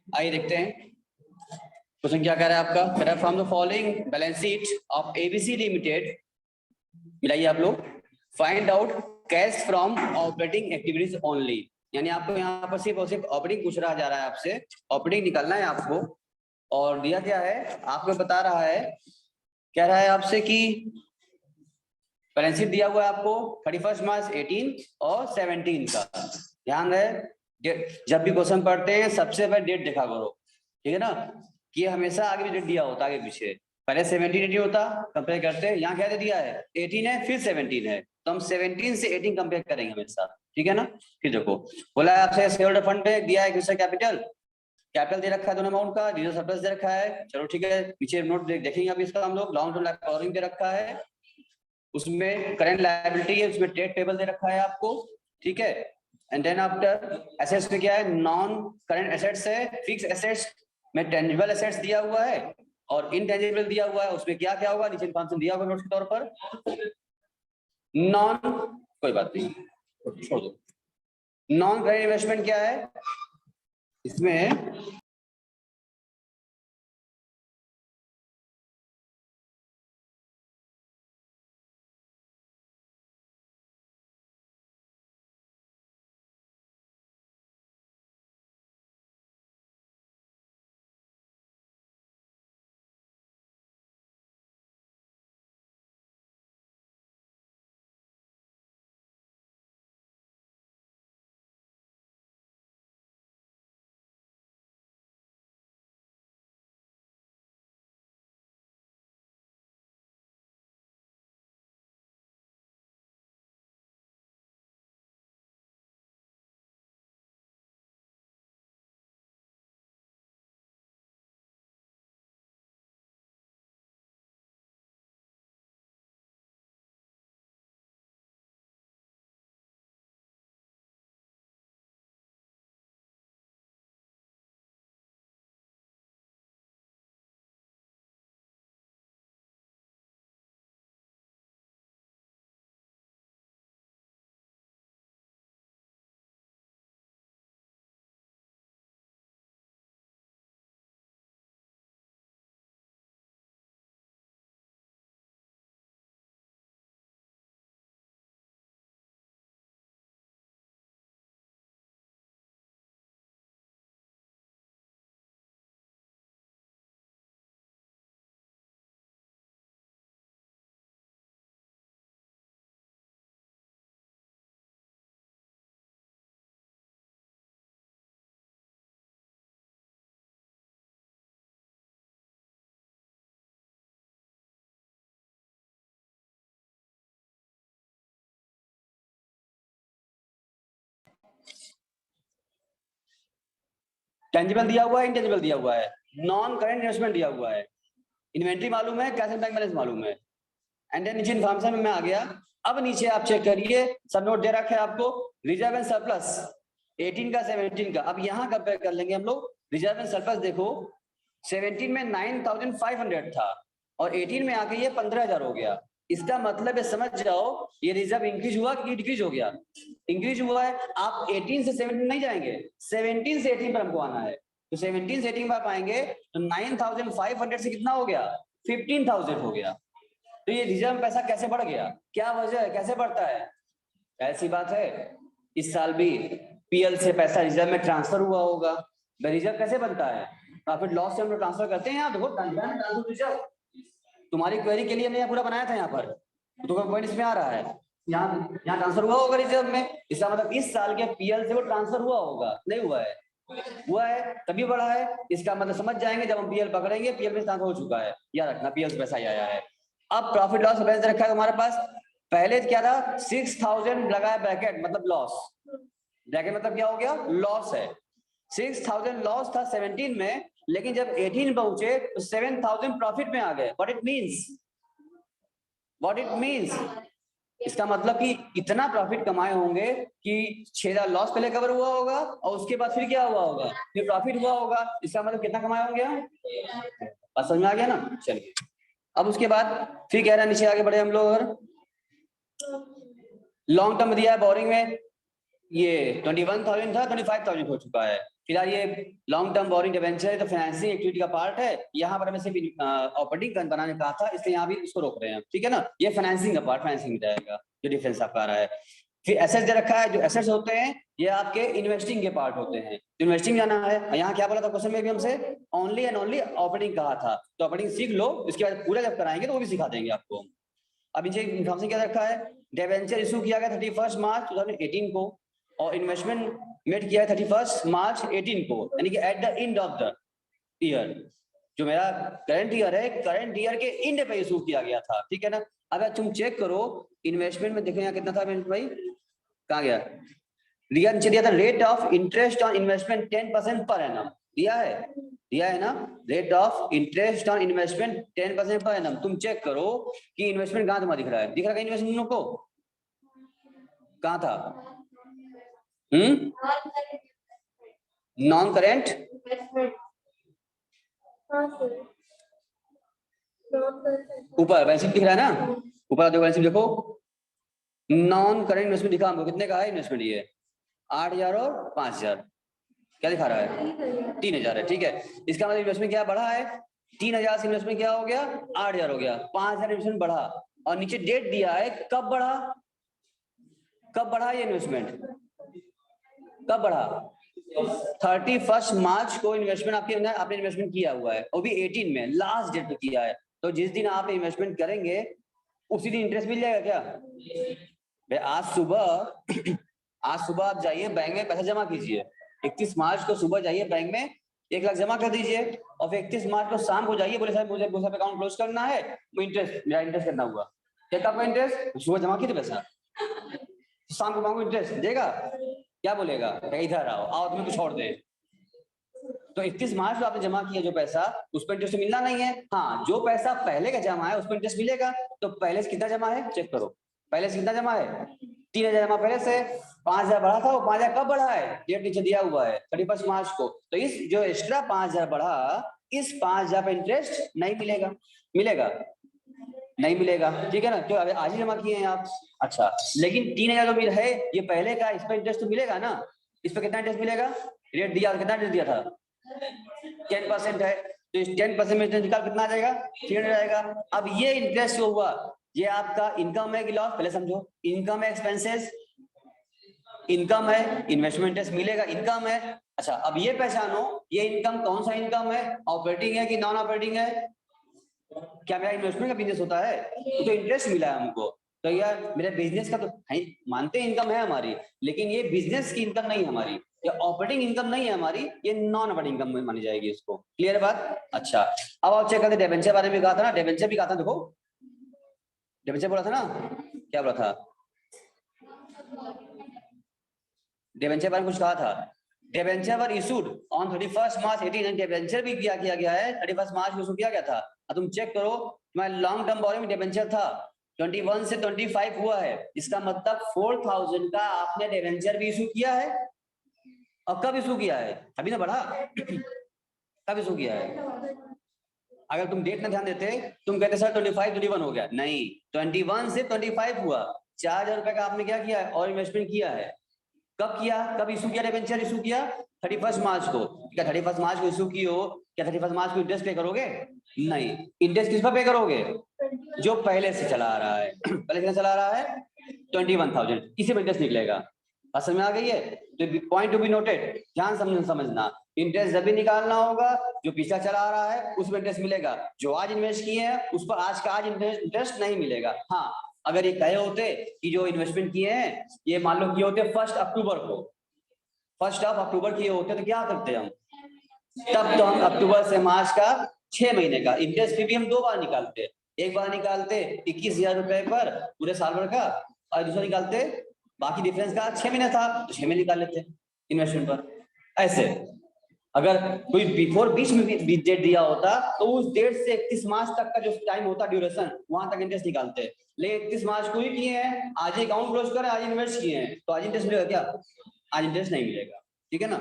आइए देखते हैं क्वेश्चन क्या कह रहा है आपका। कह रहा है from the following balance sheet of ABC limited, मिलाइए आप लोग, find out cash from operating activities only. यानी आपको यहाँ पर सिर्फ और सिर्फ ऑपरेटिंग पूछ रहा जा रहा है आपसे, ऑपरेटिंग निकालना है आपको। और दिया क्या है आपको बता रहा है, कह रहा है आपसे कि बैलेंस शीट दिया हुआ है आपको 31 मार्च 18 और 17 का। ध्यान रहे जब भी क्वेश्चन पढ़ते हैं सबसे पहले डेट देखा करो, ठीक है ना, कि हमेशा आगे भी डेट दिया होता है, आगे पीछे। पहले 17 18 होता, कंपेयर करते हैं। यहाँ क्या दे दिया है 18 है फिर 17 है, तो हम 17 से 18 कंपेयर करेंगे हमेशा, ठीक है ना। फिर देखो बोला है आपसे शेयर होल्डर फंड दिया है किसका कैपिटल दे रखा है दोनों अमाउंट का, रिजर्व सरप्लस दे रखा है। चलो ठीक है, पीछे नोट देखेंगे अभी इसका हम लोग। लॉन्ग टर्म बोरोइंग दे रखा है, उसमें करंट लायबिलिटी है, उसमें ट्रेड पेबल दे रखा है आपको, ठीक है। एंड देन आफ्टर एसेट्स में क्या है, नॉन करंट एसेट्स है, फिक्स एसेट्स में टेंजिबल एसेट्स दिया हुआ है और इनटेंजिबल दिया हुआ है। उसमें क्या क्या होगा नीचे इन्फॉर्मेशन दिया हुआ नोट्स के तौर पर। नॉन, कोई बात नहीं छोड़ दो। नॉन करंट इन्वेस्टमेंट क्या है इसमें, टेंजिबल दिया हुआ है, इंटेंजिबल दिया हुआ है, नॉन करंट इन्वेस्टमेंट दिया हुआ है, इन्वेंट्री मालूम है, कैश एंड बैंक बैलेंस मालूम है। एंड देन नीचे इन्फॉर्मेशन में मैं आ गया। अब नीचे आप चेक करिए, सब नोट दे रखा है आपको, रिजर्व एंड सरप्लस 18 का 17 का। अब यहाँ कंपेयर कर लेंगे हम लोग। रिजर्व एंड सरप्लस देखो 17 में 9500 था और 18 में आके ये 15000 हो गया। इसका मतलब है समझ जाओ ये रिजर्व इंक्रीज हुआ कि डिक्रीज हो गया, इंक्रीज हुआ है। आप 18 से 17 नहीं जाएंगे, 17 से 18 पर हमको आना है। तो 17 से 18 पर आएंगे तो 9500 से कितना हो गया 15000 हो गया। तो ये रिजर्व पैसा कैसे बढ़ गया, क्या वजह है, कैसे बढ़ता है? ऐसी बात है इस साल भी पीएल से पैसा रिजर्व में ट्रांसफर हुआ होगा। रिजर्व कैसे बनता है, प्रॉफिट लॉस से हम लोग ट्रांसफर करते हैं। यहाँ देखो रिजर्व तुम्हारी क्वेरी के लिए हमने पूरा बनाया था यहाँ पर, तो पॉइंट इसमें आ रहा है। यहाँ ट्रांसफर हुआ होगा रिजर्व में, इसका मतलब इस साल के पीएल से वो ट्रांसफर हुआ होगा, नहीं हुआ है? हुआ है तभी बढ़ा है। इसका मतलब समझ जाएंगे जब हम पीएल पकड़ेंगे, पीएल में ट्रांसफर हो चुका है, याद रखना पीएल से पैसा ही आया है। अब प्रॉफिट लॉस बैलेंस रखा है हमारे पास। पहले क्या था 6000 लगाया ब्रैकेट मतलब लॉस, ब्रैकेट मतलब क्या हो गया लॉस है। 6000 लॉस था 17 में, लेकिन जब 18 पहुंचे तो 7000 प्रॉफिट में आ गए। व्हाट इट मींस इसका मतलब कि इतना प्रॉफिट कमाए होंगे कि 6000 लॉस पहले कवर हुआ होगा और उसके बाद फिर क्या हुआ होगा, फिर प्रॉफिट हुआ होगा। इसका मतलब कितना कमाए होंगे हम, बात समझ में आ गया ना। चलिए अब उसके बाद फिर कह रहा है नीचे आगे बढ़े हम लोग। लॉन्ग टर्म दिया है बोरिंग में, ये 21,000 था, 25,000 हो चुका है। फिलहाल ये लॉन्ग टर्म बोरिंग डिबेंचर है, तो फाइनेंसिंग एक्टिविटी का पार्ट है। यहाँ पर हमें सिर्फ ऑपरेटिंग बनाने कहा था, इसलिए यहाँ भी इसको रोक रहे हैं, ठीक है ना। ये फाइनेंसिंग का पार्ट, फाइनेंसिंग में जाएगा जो डिफरेंस आपका आ रहा है। फिर एसेट्स दे रखा है, जो एसेट्स होते हैं ये आपके इन्वेस्टिंग के पार्ट होते हैं, इन्वेस्टिंग जाना है। यहाँ क्या बोला था क्वेश्चन में भी हमसे, ओनली एंड ओनली ऑपरेटिंग कहा था, तो ऑपरेटिंग सीख लो, इसके बाद पूरा जब कराएंगे तो वो भी सिखा देंगे आपको। अब इनसे इन्फॉर्मेशन क्या रखा है, डिबेंचर इशू किया गया 31 मार्च 2018 को, और इन्वेस्टमेंट मेड किया है 31 मार्च 18 को, यानी कि at the end of the year. जो मेरा करंट ईयर है, करंट ईयर के एंड पे इशू किया गया था, ठीक है ना। अगर तुम चेक करो इन्वेस्टमेंट में, देखो यहाँ कितना था भाई, कहाँ गया, दिया नीचे दिया था rate of interest on investment 10% per annum, दिया है ना, rate of interest on investment 10% per annum. तुम चेक करो कि इन्वेस्टमेंट कहाँ तुम्हारा दिख रहा है, दिख रहा है इन्वेस्टमेंट को, कहाँ था, नॉन करेंट, ऊपर बैलेंस शीट दिख रहा है ना, ऊपर देखो बैलेंस शीट देखो, नॉन करेंट इन्वेस्टमेंट दिखा हमको, कितने का है इन्वेस्टमेंट, ये 8,000 और 5,000, क्या दिखा रहा है 3,000 है, ठीक है। इसका मतलब इन्वेस्टमेंट क्या बढ़ा है, 3,000 से इन्वेस्टमेंट क्या हो गया 8,000 हो गया, 5,000 इन्वेस्टमेंट बढ़ा, और नीचे डेट दिया है कब बढ़ा, कब बढ़ा ये इन्वेस्टमेंट, कब बढ़ा, 31 मार्च को इन्वेस्टमेंट आपने इन्वेस्टमेंट किया हुआ है, वो भी 18 में लास्ट डेट पे किया है। तो जिस दिन आप इन्वेस्टमेंट करेंगे उसी दिन इंटरेस्ट मिल जाएगा क्या। आज सुबह आप जाइए बैंक में पैसा जमा कीजिए, 31 मार्च को सुबह जाइए बैंक में 1 लाख जमा कर दीजिए, और फिर 31 मार्च को शाम को जाइए, बोले साहब मुझे अकाउंट क्लोज करना है, मेरा इंटरेस्ट करना हुआ, क्या आपका इंटरेस्ट, सुबह जमा कीजिए पैसा, शाम को मांगो इंटरेस्ट देगा, क्या बोलेगा, इधर आओ तुम्हें कुछ और दे। तो 31 मार्च को आपने जमा किया जो पैसा, उस पर इंटरेस्ट मिलना नहीं है। हाँ, जो पैसा पहले का जमा है उस पर इंटरेस्ट मिलेगा। तो पहले से कितना जमा है चेक करो, पहले से कितना जमा है, 3,000 जमा पहले से, 5,000 बढ़ा था, वो 5,000 कब बढ़ा है, डेट नीचे दिया हुआ है 31 मार्च को। तो इस जो एक्स्ट्रा 5,000 बढ़ा, इस 5,000 पे इंटरेस्ट नहीं मिलेगा, मिलेगा नहीं मिलेगा, ठीक है ना, क्यों आज ही जमा किए हैं आप। अच्छा, लेकिन 3,000 जो है ये पहले का, इस पर इंटरेस्ट तो मिलेगा ना, इस पर कितना इंटरेस्ट मिलेगा, रेट दिया, कितना रेट दिया था 10% है, तो इस 10% में निकाल कितना आ जाएगा 300 जाएगा। अब ये इंटरेस्ट जो हुआ ये आपका इनकम है कि लॉस, पहले समझो, इनकम है एक्सपेंसेस, इनकम है, इन्वेस्टमेंट इंटरेस्ट मिलेगा, इनकम है। अच्छा, अब ये पहचानो ये इनकम कौन सा इनकम है, ऑपरेटिंग है कि नॉन ऑपरेटिंग है, क्या मेरा इन्वेस्टमेंट का बिजनेस होता है, तो इंटरेस्ट मिला है हमको, तो यार मेरे बिजनेस का तो है, मानते हैं इनकम है हमारी, लेकिन ये बिजनेस की इनकम नहीं है हमारी, ये ऑपरेटिंग इनकम नहीं है हमारी, ये नॉन ऑपरेटिंग इनकम मानी जाएगी इसको। क्लियर बात। अच्छा, अब आप चेक करते, डिबेंचर बारे में कहा था ना, डिबेंचर भी कहा था, देखो डिबेंचर बोला था ना, क्या बोला था, डिबेंचर बारे में कुछ कहा था, debenture were issued on 31 March 18, debenture भी किया गया है 31 मार्च को इशू किया गया था। अब तुम चेक करो, तुम्हारा लॉन्ग टर्म बोरिंग डिबेंचर था 21 से 25 हुआ है, इसका मतलब 4,000 का आपने डिबेंचर भी इशू किया है। और कब इशू किया है, अभी ना बढ़ा कब इशू किया है, अगर तुम डेट में ध्यान देते तुम कहते सर 25 21 हो गया, नहीं 21 से 25 हुआ, 4,000 रुपए का आपने क्या किया है और इन्वेस्टमेंट किया है। कब किया, कब इशू किया, डिबेंचर इशू किया 31 मार्च को, क्या 31 मार्च को इशू की हो, क्या 31 मार्च को इंटरेस्ट पे करोगे, नहीं, इंटरेस्ट किस पर पे करोगे, जो पहले से चला आ रहा है पहले कितना चला आ रहा है 21,000, इसी में इंटरेस्ट निकलेगा। बात समझ में आ गई है, तो पॉइंट टू बी नोटेड, ध्यान समझना, इंटरेस्ट जब भी निकालना होगा जो पिछला चला आ रहा है उसमें इंटरेस्ट मिलेगा, जो आज इन्वेस्ट किए हैं उस पर आज का आज इंटरेस्ट नहीं मिलेगा। हाँ, अगर ये कहे होते कि जो इन्वेस्टमेंट किए हैं ये मान लो किए होते 1 अक्टूबर को, 1 अक्टूबर किए होते तो क्या करते हम, तब तो हम अक्टूबर से मार्च का 6 महीने का इंटरेस्ट भी हम 2 बार निकालते, एक बार निकालते 21,000 रुपए पर पूरे साल भर का, और दूसरा निकालते बाकी डिफरेंस का 6 महीने था तो 6 महीने निकाल लेते इन्वेस्टमेंट पर। ऐसे अगर कोई बिफोर बीच में भी डेट दिया होता तो उस डेट से 31 मार्च तक का जो टाइम होता ड्यूरेशन, वहां तक इंटरेस्ट निकालते, लेकिन 31 मार्च को ही किए हैं, आज ही अकाउंट क्लोज करें, आज इन्वेस्ट किए हैं, तो आज इंटरेस्ट मिलेगा क्या, आज इंटरेस्ट नहीं मिलेगा, ठीक है ना।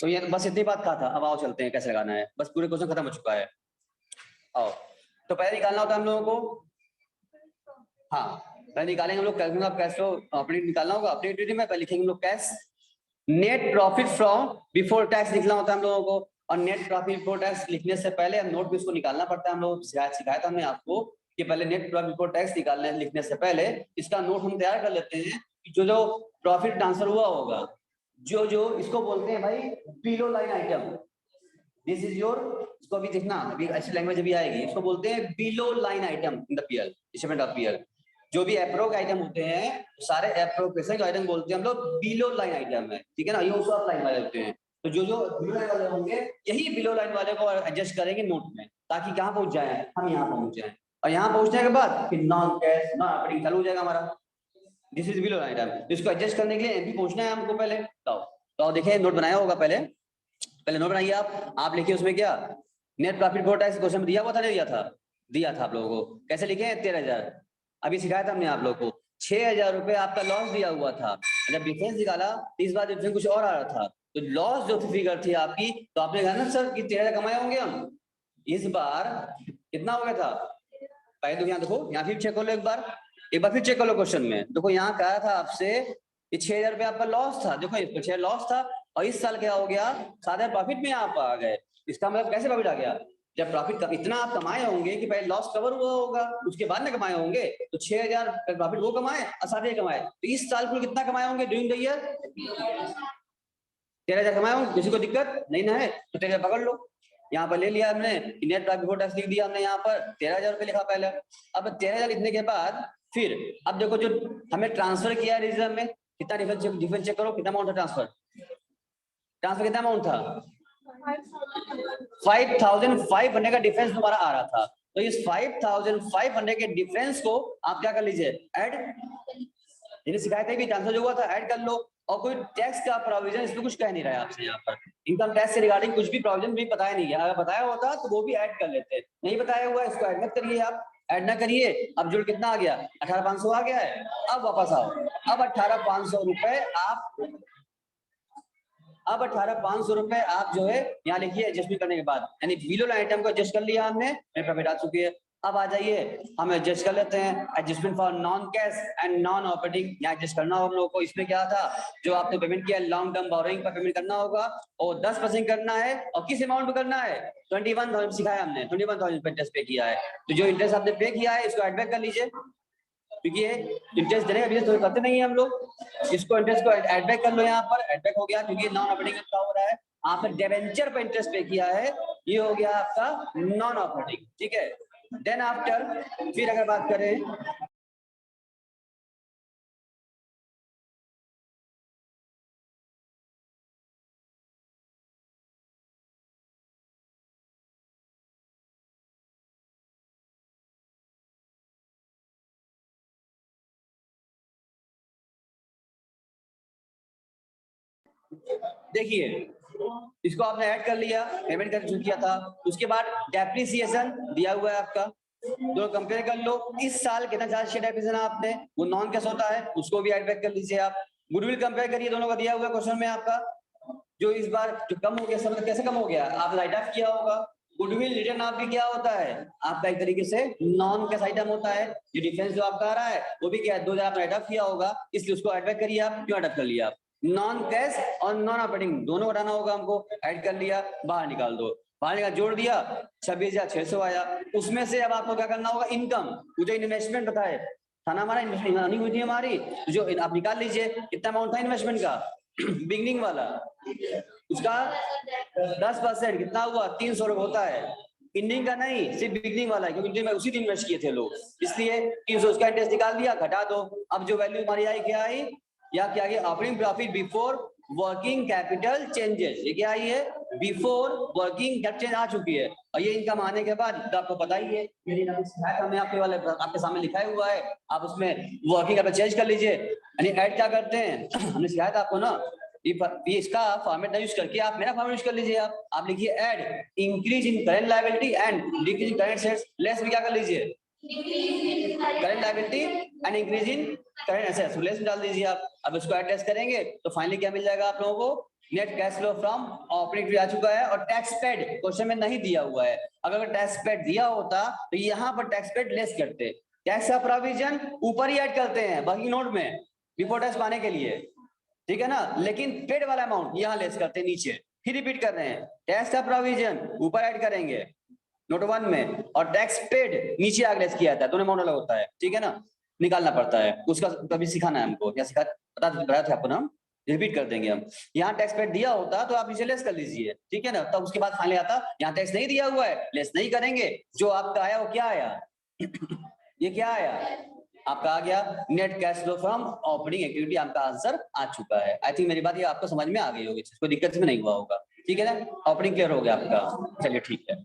तो ये बस इतनी बात कहा था, अब आओ चलते हैं कैसे लगाना है, बस पूरे क्वेश्चन खत्म हो चुका है। आओ, तो पहले निकालना होता है हम लोगों को, हाँ पहले निकालेंगे हम लोग कैश फ्लो ऑपरेटिंग निकालना होगा। अपनी एक्टिविटी में पहले लिखेंगे हम लोग cash net profit from before tax लिखना होता है हम लोगों को, और नेट प्रॉफिट बिफोर टैक्स लिखने से पहले हम नोट भी उसको निकालना पड़ता है। हम लोग सिखाया था हमने आपको कि पहले नेट प्रॉफिट बिफोर टैक्स निकालने लिखने से पहले इसका नोट हम तैयार कर लेते हैं कि जो जो प्रॉफिट ट्रांसफर हुआ होगा, जो जो इसको बोलते हैं भाई below line item. This is your, इसको अभी देखना, अभी अच्छी लैंग्वेज अभी आएगी, इसको बोलते हैं below line item in the PL statement of PL. जो भी एप्रोक आइटम होते हैं सारे एप्रोप्रिएशन आइटम बोलते हैं हम लोग बिलो लाइन आइटम है, ठीक है ना, ये उस लाइन वाले होते हैं। तो जो जो बिलो लाइन वाले होंगे यही बिलो लाइन वाले को एडजस्ट करेंगे नोट में, ताकि कहां पहुंच जाए, हम यहां पहुंच जाए, और यहां पहुंचने के बाद फिर नॉन कैश नॉन ऑपरेटिंग चालू हो जाएगा हमारा। This is below line item. इसको एडजस्ट करने के लिए एमपी पहुंचना है हमको पहले। तो देखिए नोट बनाया होगा, पहले पहले नोट बनाइए आप लिखिए उसमें क्या net profit before tax question में दिया हुआ था, नहीं दिया था आप लोगों को। कैसे लिखे 13,000, अभी सिखाया था हमने आप लोगों को। 6,000 रुपए आपका लॉस दिया हुआ था, जब डिफरेंस निकाला इस बार डिफरेंस कुछ और आ रहा था, तो लॉस जो फिगर थी आपकी, तो आपने कहा ना सर कि 13,000 कमाए होंगे हम, इस बार कितना हो गया था। पहले तो यहाँ देखो, यहाँ फिर चेक कर लो एक बार फिर चेक कर लो क्वेश्चन में। देखो यहाँ कहा था आपसे कि 6,000 रुपए आपका लॉस था, देखो इस पर 6 लॉस था, और इस साल क्या हो गया, 7,000 प्रॉफिट में आप आ गए। इसका मतलब कैसे प्रॉफिट आ गया, जब प्रॉफिट इतना आप कमाए होंगे कि पहले लॉस कवर हुआ होगा, उसके बाद में कमाए होंगे, तो 6,000 प्रॉफिट वो कमाए और 7,000 कमाए, तो इस साल को कितना कमाए होंगे ड्यूरिंग द ईयर, 13,000 कमाए होंगे। किसी को दिक्कत नहीं ना है तो 13,000 पकड़ लो। यहाँ पर ले लिया हमने, नेट प्रॉफिट बिफोर टैक्स लिख दिया हमने, यहाँ पर 13,000 रुपए लिखा पहले। अब 13,000 लिखने के बाद फिर अब देखो जो हमें ट्रांसफर किया रिजर्व में, कितना डिफरेंस चेक करो, कितना अमाउंट था ट्रांसफर कितना अमाउंट था, 5,500 का डिफरेंस तुम्हारा आ रहा था। तो इस 5,500 के डिफरेंस को आप क्या कर लीजिए, ऐड, सिखाया था भी ट्रांसफर जो हुआ था ऐड कर लो। और कोई टैक्स का प्रोविजन इसमें कुछ कह नहीं रहा है आपसे, यहाँ पर इनकम टैक्स से रिगार्डिंग कुछ भी प्रोविजन भी बताया नहीं है। अगर बताया होता तो वो भी ऐड कर लेते, नहीं बताया हुआ इसको ऐड मत करिए, आप ऐड ना करिए। अब जुड़ कितना आ गया, 18,500 आ गया है। अब वापस आओ, अब 18,500 रुपए आप जो है यहाँ लिखिए एडजस्टमेंट करने के बाद, यानी बिलो लाइन आइटम को एडजस्ट कर लिया हमने, प्रॉफिट आ चुकी है। अब आ जाइए हम एडजस्ट कर लेते हैं, adjustment for non cash and non operating, यहाँ एडजस्ट करना होगा हम लोग को। इसमें क्या था, जो आपने पेमेंट किया लॉन्ग टर्म बोरोइंग पर पेमेंट करना होगा, और 10% करना है, और किस अमाउंट पे करना है, 21,000 सिखाया हमने, 21,000 पे इंटरेस्ट पे किया है। तो जो इंटरेस्ट आपने पे किया है इसको एड बैक कर लीजिए, क्योंकि ये इंटरेस्ट देने का बिजनेस तो करते नहीं है हम लोग। इसको इंटरेस्ट को एड बैक कर लो, यहाँ पर एड बैक हो गया, क्योंकि नॉन ऑपरेटिंग का हो रहा है। आपने डिबेंचर पे इंटरेस्ट पे किया है, ये हो गया आपका नॉन ऑपरेटिंग, ठीक है। देन आफ्टर फिर अगर बात करें, देखिए इसको आपने ऐड कर लिया, पेमेंट कर किया था, उसके बाद डेप्रिसिएशन दिया हुआ है आपका, दोनों कंपेयर कर लो। इस साल कितना चार्ज किया डेप्रिसिएशन आपने, वो नॉन कैश होता है, उसको भी ऐड बैक कर लीजिए आप। गुडविल कंपेयर करिए, दोनों का दिया हुआ क्वेश्चन में आपका, जो इस बार जो कम हो गया, सब कैसे कम हो गया, आप राइट ऑफ किया होगा। गुडविल रिटर्न ऑफ भी क्या होता है आपका, एक तरीके से नॉन कैश आइटम होता है। जो डिफरेंस जो आपका आ रहा है वो भी क्या है, 2,000 आप राइट ऑफ किया होगा, इसलिए उसको ऐड बैक करिए आप। क्यों ऐड कर लिया आप, नॉन कैश और नॉन ऑपरेटिंग दोनों हटाना होगा हमको, ऐड कर लिया, बाहर निकाल दो, बाहर निकाल जोड़ दिया, 26,600 आया। उसमें से अब आपको क्या करना होगा, इनकम, मुझे इन्वेस्टमेंट बताए था ना हमारा, इन्वेस्टमेंट नहीं हुई थी हमारी, जो आप निकाल लीजिए कितना अमाउंट था इन्वेस्टमेंट का, बिगनिंग वाला, उसका 10% कितना हुआ, 300 रुपए होता है। इंडिंग का नहीं, सिर्फ बिगनिंग वाला है, क्योंकि इंडिंग में उसी दिन इन्वेस्ट किए थे लोग, इसलिए 300 उसका इंटरेस्ट निकाल दिया, घटा दो। अब जो वैल्यू हमारी आई क्या आई, या क्या आई, operating profit before working capital changes, ये क्या आई है, बिफोर वर्किंग कैपिटल आ चुकी है। और ये इनकम आने के बाद तो आपको पता ही है, हमने आपके वाले आपके सामने लिखा हुआ है, आप उसमें वर्किंग कैपिटल चेंज कर लीजिए। यानी ऐड क्या करते हैं, हमने सिखाया था आपको ना, ये इसका फॉर्मेट ना यूज करके आप मेरा फॉर्मेट यूज कर लीजिए। आप लिखिए add increase in current liability and decrease in current assets, less भी क्या कर लीजिए, current liability and increase in current assets, less डाल दीजिए आप। अब इसको ऐड टेस्ट करेंगे तो फाइनली क्या मिल जाएगा आप लोगों को, net cash flow from operating आ चुका है, और टैक्स पेड क्वेश्चन में नहीं दिया हुआ है। अगर टैक्स पेड दिया होता तो यहाँ पर टैक्स पेड लेस करते, टैक्स का प्रोविजन ऊपर ही ऐड करते हैं वर्किंग नोट में बिफोर टैक्स पाने के लिए, ठीक है ना, लेकिन पेड वाला अमाउंट यहाँ लेस करते हैं नीचे। फिर रिपीट कर रहे हैं, टैक्स का प्रोविजन ऊपर ऐड करेंगे नोट 1 में, और टैक्स पेड नीचे आगे लेस किया जाता है, दोनों अमाउंट अलग होता है, ठीक है ना, निकालना पड़ता है उसका, कभी सिखाना है हमको, या बताया था आपको ना, रिपीट कर देंगे हम। यहाँ टैक्स पेड दिया होता तो आप इसे लेस कर लीजिए, ठीक है ना, तब उसके बाद फाइनल आता, यहाँ टैक्स नहीं दिया हुआ है, लेस नहीं करेंगे, जो आपका आया वो क्या आया ये क्या आया आपका, आ गया net cash flow from operating activity, आपका आंसर आ चुका है। आई थिंक मेरी बात ये आपको समझ में आ गई होगी, कोई दिक्कत में नहीं हुआ होगा, ठीक है ना, ऑपरेटिंग क्लियर हो गया आपका, चलिए ठीक है।